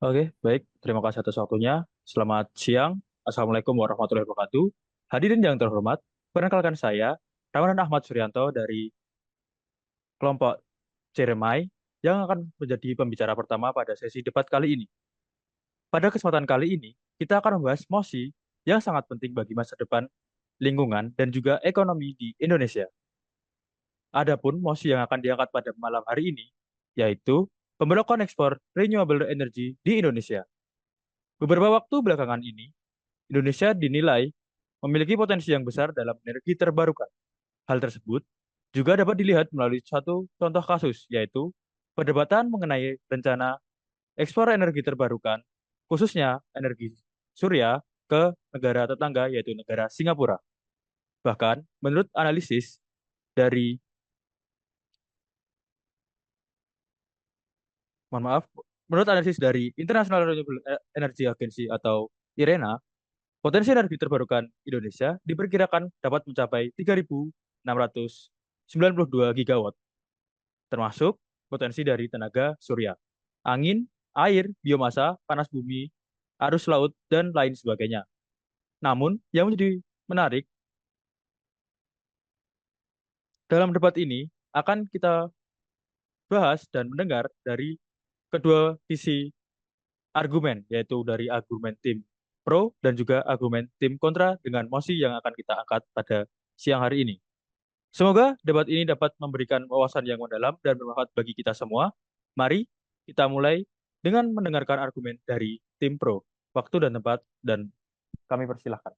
Oke, baik. Terima kasih atas waktunya. Selamat siang. Assalamualaikum warahmatullahi wabarakatuh. Hadirin yang terhormat, perkenalkan saya, Ramadan Ahmad Suryanto dari kelompok Ceremai yang akan menjadi pembicara pertama pada sesi debat kali ini. Pada kesempatan kali ini, kita akan membahas mosi yang sangat penting bagi masa depan lingkungan dan juga ekonomi di Indonesia. Adapun mosi yang akan diangkat pada malam hari ini, yaitu pemblokiran ekspor renewable energy di Indonesia. Beberapa waktu belakangan ini, Indonesia dinilai memiliki potensi yang besar dalam energi terbarukan. Hal tersebut juga dapat dilihat melalui satu contoh kasus, yaitu perdebatan mengenai rencana ekspor energi terbarukan, khususnya energi surya ke negara tetangga, yaitu negara Singapura. Bahkan, menurut analisis dari, mohon maaf, menurut analisis dari International Renewable Energy Agency atau IRENA, potensi energi terbarukan Indonesia diperkirakan dapat mencapai 3.692 gigawatt, termasuk potensi dari tenaga surya, angin, air, biomasa, panas bumi, arus laut, dan lain sebagainya. Namun, yang menjadi menarik dalam debat ini akan kita bahas dan mendengar dari kedua sisi argumen, yaitu dari argumen tim pro dan juga argumen tim kontra dengan mosi yang akan kita angkat pada siang hari ini. Semoga debat ini dapat memberikan wawasan yang mendalam dan bermanfaat bagi kita semua. Mari kita mulai dengan mendengarkan argumen dari tim pro. Waktu dan tempat dan kami persilahkan.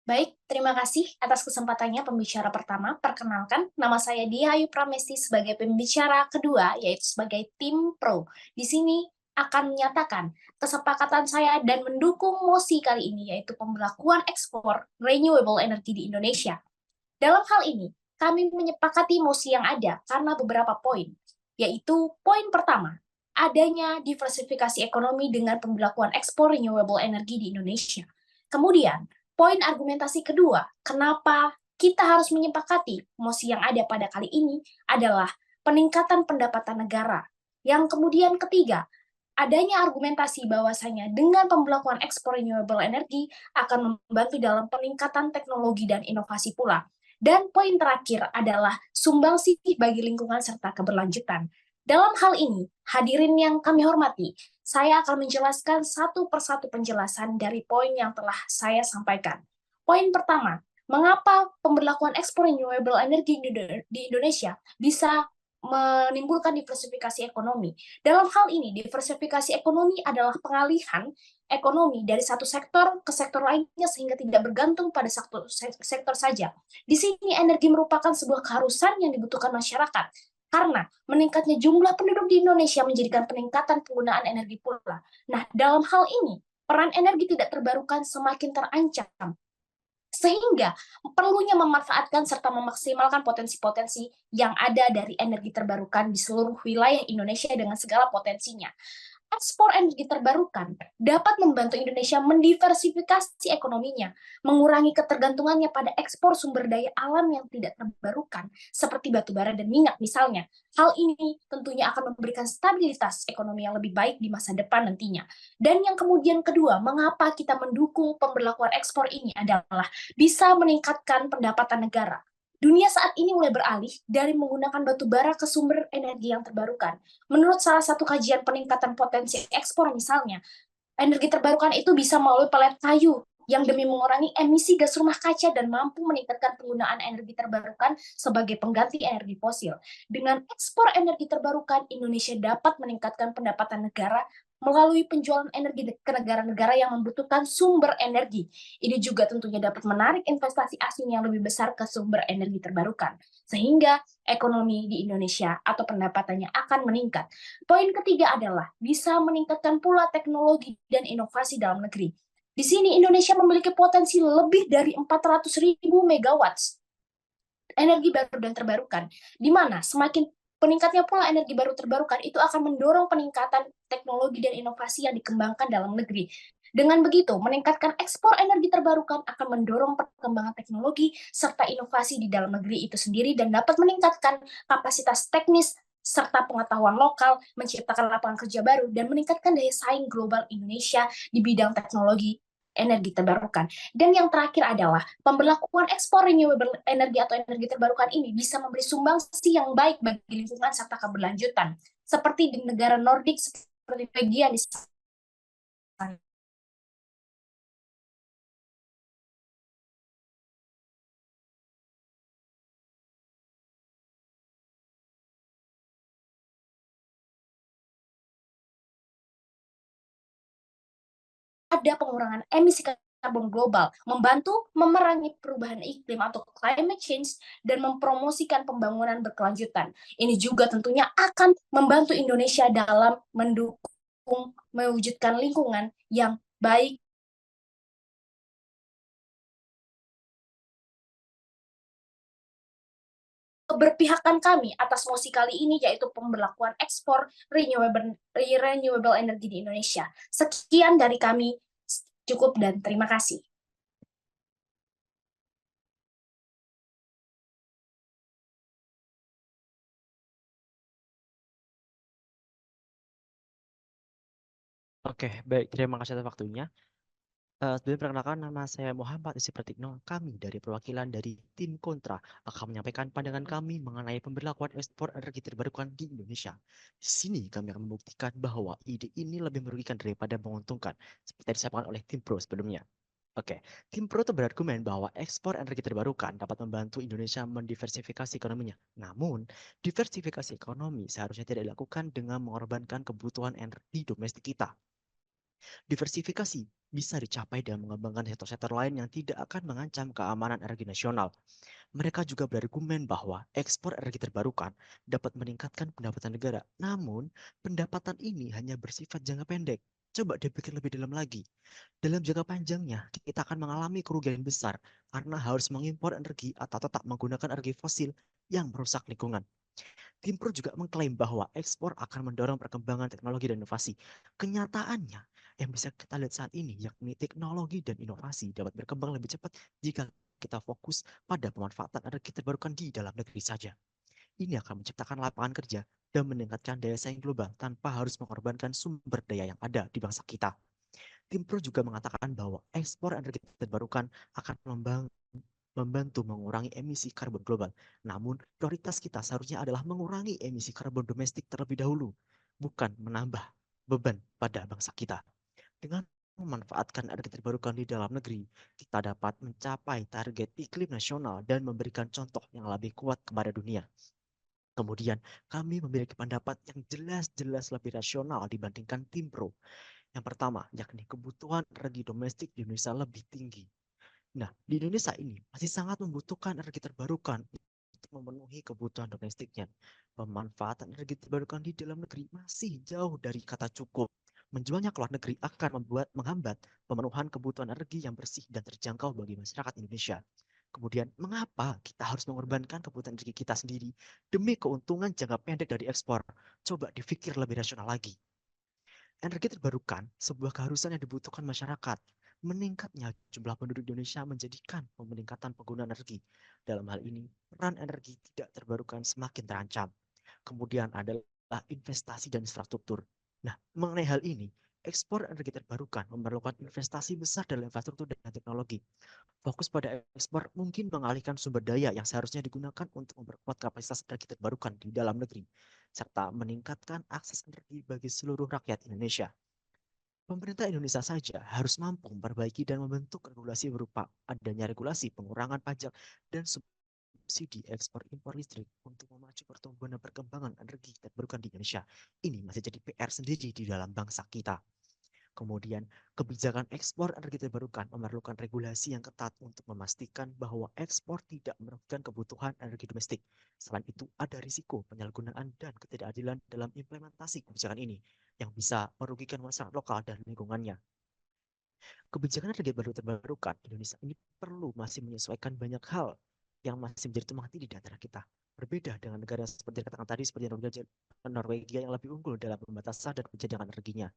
Baik, terima kasih atas kesempatannya pembicara pertama. Perkenalkan, nama saya Dia Ayu Pramesti sebagai pembicara kedua, yaitu sebagai tim pro. Di sini akan menyatakan kesepakatan saya dan mendukung mosi kali ini, yaitu pembelakuan ekspor renewable energy di Indonesia. Dalam hal ini, kami menyepakati mosi yang ada karena beberapa poin, yaitu poin pertama, adanya diversifikasi ekonomi dengan pembelakuan ekspor renewable energy di Indonesia. Kemudian, poin argumentasi kedua, kenapa kita harus menyepakati mosi yang ada pada kali ini adalah peningkatan pendapatan negara. Yang kemudian ketiga, adanya argumentasi bahwasanya dengan pembelakuan ekspor renewable energy akan membantu dalam peningkatan teknologi dan inovasi pula. Dan poin terakhir adalah sumbangsi bagi lingkungan serta keberlanjutan. Dalam hal ini, hadirin yang kami hormati, saya akan menjelaskan satu persatu penjelasan dari poin yang telah saya sampaikan. Poin pertama, mengapa pemberlakuan ekspor renewable energy di Indonesia bisa menimbulkan diversifikasi ekonomi. Dalam hal ini, diversifikasi ekonomi adalah pengalihan ekonomi dari satu sektor ke sektor lainnya sehingga tidak bergantung pada satu sektor saja. Di sini energi merupakan sebuah keharusan yang dibutuhkan masyarakat karena meningkatnya jumlah penduduk di Indonesia menjadikan peningkatan penggunaan energi pula. Nah, dalam hal ini, peran energi tidak terbarukan semakin terancam sehingga perlunya memanfaatkan serta memaksimalkan potensi-potensi yang ada dari energi terbarukan di seluruh wilayah Indonesia dengan segala potensinya. Ekspor energi terbarukan dapat membantu Indonesia mendiversifikasi ekonominya, mengurangi ketergantungannya pada ekspor sumber daya alam yang tidak terbarukan, seperti batu bara dan minyak misalnya. Hal ini tentunya akan memberikan stabilitas ekonomi yang lebih baik di masa depan nantinya. Dan yang kemudian kedua, mengapa kita mendukung pemberlakuan ekspor ini adalah bisa meningkatkan pendapatan negara. Dunia saat ini mulai beralih dari menggunakan batu bara ke sumber energi yang terbarukan. Menurut salah satu kajian peningkatan potensi ekspor misalnya, energi terbarukan itu bisa melalui pelet kayu yang demi mengurangi emisi gas rumah kaca dan mampu meningkatkan penggunaan energi terbarukan sebagai pengganti energi fosil. Dengan ekspor energi terbarukan, Indonesia dapat meningkatkan pendapatan negara melalui penjualan energi ke negara-negara yang membutuhkan sumber energi. Ini juga tentunya dapat menarik investasi asing yang lebih besar ke sumber energi terbarukan, sehingga ekonomi di Indonesia atau pendapatannya akan meningkat. Poin ketiga adalah bisa meningkatkan pula teknologi dan inovasi dalam negeri. Di sini Indonesia memiliki potensi lebih dari 400.000 megawatt energi baru dan terbarukan, di mana semakin peningkatnya pula energi baru terbarukan itu akan mendorong peningkatan teknologi dan inovasi yang dikembangkan dalam negeri. Dengan begitu, meningkatkan ekspor energi terbarukan akan mendorong perkembangan teknologi serta inovasi di dalam negeri itu sendiri dan dapat meningkatkan kapasitas teknis serta pengetahuan lokal, menciptakan lapangan kerja baru, dan meningkatkan daya saing global Indonesia di bidang teknologi energi terbarukan. Dan yang terakhir adalah pemberlakuan ekspor renewable energi atau energi terbarukan ini bisa memberi sumbangsi yang baik bagi lingkungan serta keberlanjutan. Seperti di negara Nordik seperti Belgia di ada pengurangan emisi karbon global, membantu memerangi perubahan iklim atau climate change, dan mempromosikan pembangunan berkelanjutan. Ini juga tentunya akan membantu Indonesia dalam mendukung mewujudkan lingkungan yang baik. Keberpihakan kami atas mosi kali ini yaitu pemberlakuan ekspor renewable energy di Indonesia. Sekian dari kami, cukup dan terima kasih. Oke, baik. Terima kasih atas waktunya. Sebelum perkenalkan, nama saya Muhammad Isi Pratikno. Kami dari perwakilan dari tim Kontra akan menyampaikan pandangan kami mengenai pemberlakuan ekspor energi terbarukan di Indonesia. Di sini kami akan membuktikan bahwa ide ini lebih merugikan daripada menguntungkan, seperti yang disampaikan oleh tim Pro sebelumnya. Oke, tim Pro itu berargumen bahwa ekspor energi terbarukan dapat membantu Indonesia mendiversifikasi ekonominya. Namun, diversifikasi ekonomi seharusnya tidak dilakukan dengan mengorbankan kebutuhan energi domestik kita. Diversifikasi bisa dicapai dengan mengembangkan sektor-sektor lain yang tidak akan mengancam keamanan energi nasional. Mereka juga berargumen bahwa ekspor energi terbarukan dapat meningkatkan pendapatan negara. Namun, pendapatan ini hanya bersifat jangka pendek. Coba dipikir lebih dalam lagi. Dalam jangka panjangnya, kita akan mengalami kerugian besar karena harus mengimpor energi atau tetap menggunakan energi fosil yang merusak lingkungan. Tim Pro juga mengklaim bahwa ekspor akan mendorong perkembangan teknologi dan inovasi. Kenyataannya, yang bisa kita lihat saat ini, yakni teknologi dan inovasi dapat berkembang lebih cepat jika kita fokus pada pemanfaatan energi terbarukan di dalam negeri saja. Ini akan menciptakan lapangan kerja dan meningkatkan daya saing global tanpa harus mengorbankan sumber daya yang ada di bangsa kita. Tim Pro juga mengatakan bahwa ekspor energi terbarukan akan membantu mengurangi emisi karbon global. Namun, prioritas kita seharusnya adalah mengurangi emisi karbon domestik terlebih dahulu, bukan menambah beban pada bangsa kita. Dengan memanfaatkan energi terbarukan di dalam negeri, kita dapat mencapai target iklim nasional dan memberikan contoh yang lebih kuat kepada dunia. Kemudian, kami memiliki pendapat yang jelas-jelas lebih rasional dibandingkan tim pro. Yang pertama, yakni kebutuhan energi domestik di Indonesia lebih tinggi. Nah, di Indonesia ini masih sangat membutuhkan energi terbarukan untuk memenuhi kebutuhan domestiknya. Pemanfaatan energi terbarukan di dalam negeri masih jauh dari kata cukup. Menjualnya ke luar negeri akan menghambat pemenuhan kebutuhan energi yang bersih dan terjangkau bagi masyarakat Indonesia. Kemudian, mengapa kita harus mengorbankan kebutuhan energi kita sendiri demi keuntungan jangka pendek dari ekspor? Coba dipikir lebih rasional lagi. Energi terbarukan sebuah keharusan yang dibutuhkan masyarakat. Meningkatnya jumlah penduduk Indonesia menjadikan peningkatan penggunaan energi. Dalam hal ini, peran energi tidak terbarukan semakin terancam. Kemudian adalah investasi dan infrastruktur. Nah, mengenai hal ini, ekspor energi terbarukan memerlukan investasi besar dalam infrastruktur dan teknologi. Fokus pada ekspor mungkin mengalihkan sumber daya yang seharusnya digunakan untuk memperkuat kapasitas energi terbarukan di dalam negeri, serta meningkatkan akses energi bagi seluruh rakyat Indonesia. Pemerintah Indonesia saja harus mampu memperbaiki dan membentuk regulasi berupa adanya regulasi pengurangan pajak dan subsidi ekspor impor listrik untuk memacu pertumbuhan dan perkembangan energi terbarukan di Indonesia. Ini masih jadi PR sendiri di dalam bangsa kita. Kemudian, kebijakan ekspor energi terbarukan memerlukan regulasi yang ketat untuk memastikan bahwa ekspor tidak merugikan kebutuhan energi domestik. Selain itu, ada risiko penyalahgunaan dan ketidakadilan dalam implementasi kebijakan ini yang bisa merugikan masyarakat lokal dan lingkungannya. Kebijakan energi baru terbarukan Indonesia ini perlu masih menyesuaikan banyak hal yang masih menjadi tumpang tindih di antara kita. Berbeda dengan negara seperti yang dikatakan tadi, seperti Norwegia yang lebih unggul dalam pembatasan dan penjaringan energinya.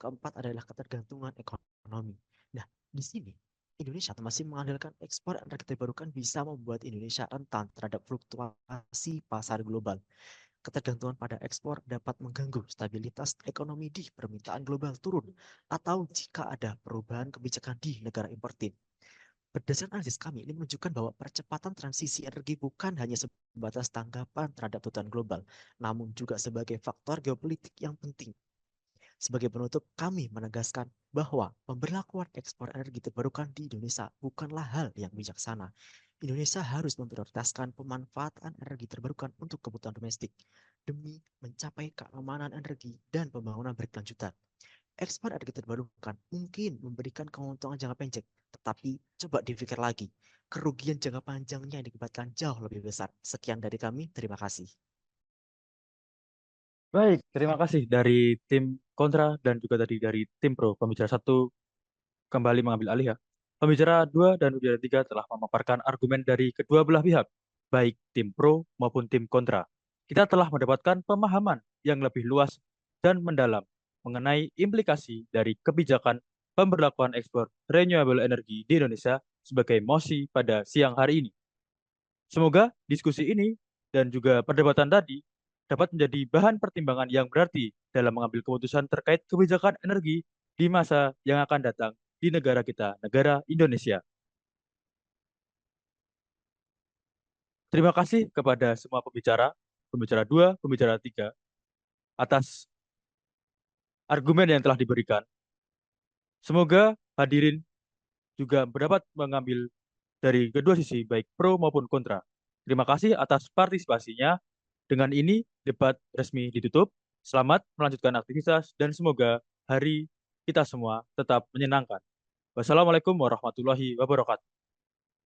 keempat adalah ketergantungan ekonomi. Nah, di sini Indonesia masih mengandalkan ekspor energi terbarukan bisa membuat Indonesia rentan terhadap fluktuasi pasar global. Ketergantungan pada ekspor dapat mengganggu stabilitas ekonomi di permintaan global turun atau jika ada perubahan kebijakan di negara importir. Berdasarkan analisis kami, ini menunjukkan bahwa percepatan transisi energi bukan hanya sebatas tanggapan terhadap kebutuhan global, namun juga sebagai faktor geopolitik yang penting. Sebagai penutup, kami menegaskan bahwa pemberlakuan ekspor energi terbarukan di Indonesia bukanlah hal yang bijaksana. Indonesia harus memprioritaskan pemanfaatan energi terbarukan untuk kebutuhan domestik demi mencapai keamanan energi dan pembangunan berkelanjutan. Ekspor energi terbarukan mungkin memberikan keuntungan jangka pendek, tetapi coba dipikir lagi, kerugian jangka panjangnya yang dikibatkan jauh lebih besar. Sekian dari kami, terima kasih. Baik, terima kasih dari tim kontra dan juga tadi dari tim pro. Pembicara satu kembali mengambil alih ya. Pembicara dua dan pembicara tiga telah memaparkan argumen dari kedua belah pihak, baik tim pro maupun tim kontra. Kita telah mendapatkan pemahaman yang lebih luas dan mendalam mengenai implikasi dari kebijakan pemberlakuan ekspor renewable energy di Indonesia sebagai mosi pada siang hari ini. Semoga diskusi ini dan juga perdebatan tadi dapat menjadi bahan pertimbangan yang berarti dalam mengambil keputusan terkait kebijakan energi di masa yang akan datang di negara kita, negara Indonesia. Terima kasih kepada semua pembicara, pembicara dua, pembicara tiga, atas argumen yang telah diberikan. Semoga hadirin juga dapat mengambil dari kedua sisi, baik pro maupun kontra. Terima kasih atas partisipasinya. Dengan ini, debat resmi ditutup. Selamat melanjutkan aktivitas dan semoga hari kita semua tetap menyenangkan. Wassalamualaikum warahmatullahi wabarakatuh.